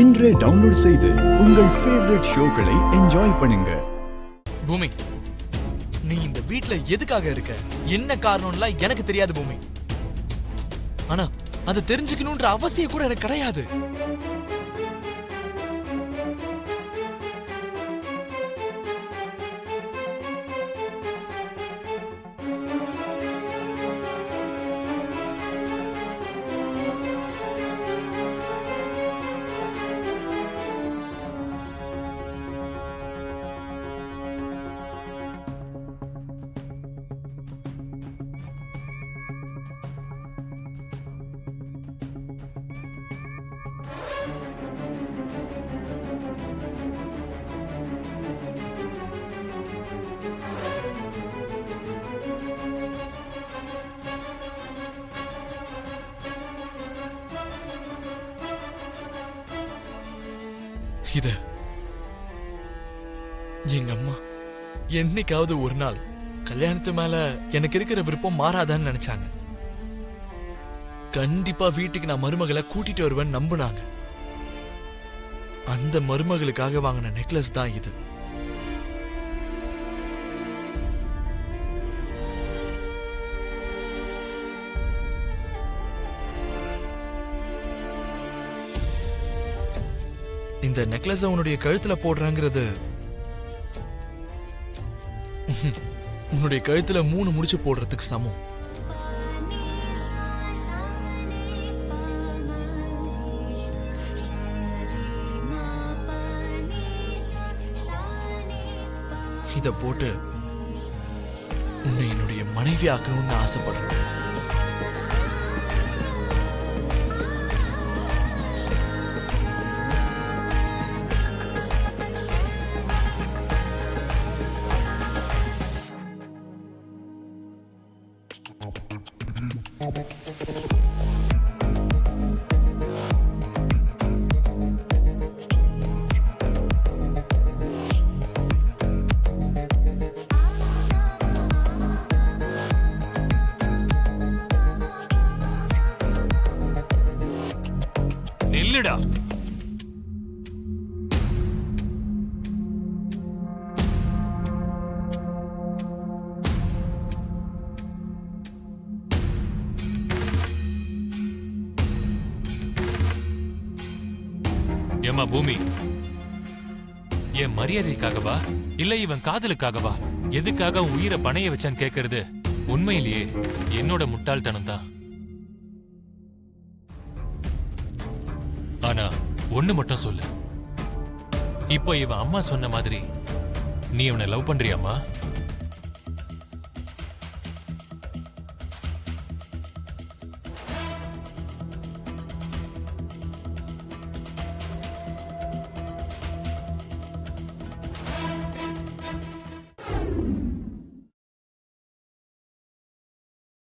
இன்றே டவுன்லோட் செய்து உங்கள் ஃபேவரட் ஷோக்களை என்ஜாய் பண்ணுங்க. பூமி, நீ இந்த வீட்ல எதுக்காக இருக்க, என்ன காரணம்லாம் எனக்கு தெரியாது பூமி. ஆனா அதை தெரிஞ்சுக்கணும்ன்ற அவசியம் கூட எனக்கு கிடையாது. இத எங்க அம்மா என்னைக்காவது ஒரு நாள் கல்யாணத்து மேல எனக்கு இருக்கிற விருப்பம் மாறாதான்னு நினைச்சாங்க. கண்டிப்பா வீட்டுக்கு நான் மருமகளை கூட்டிட்டு வருவேன்னு நம்புனாங்க. அந்த மருமகளுக்காக வாங்கின நெக்லஸ் தான் இது. இந்த நெக்லஸ் உன்னுடைய கழுத்துல போடுறாங்கிறது உன்னுடைய கழுத்துல 3 முடிச்சு போடுறதுக்கு சமம். இத போட்டு உன்னை என்னுடைய மனைவி ஆக்கணும்னு ஆசைப்படுறேன். நில்லுடா. ஏமா பூமி, என் மரியாதைக்காகவா இல்ல இவன் காதலுக்காகவா, எதுக்காக உயிரை பணைய வச்சான்னு கேக்குறது உண்மையிலேயே என்னோட முட்டாள்தனம் தான். ஆனா ஒண்ணு மட்டும் சொல்லு, இப்போ இவன் அம்மா சொன்ன மாதிரி நீ அவனை லவ் பண்றியாமா?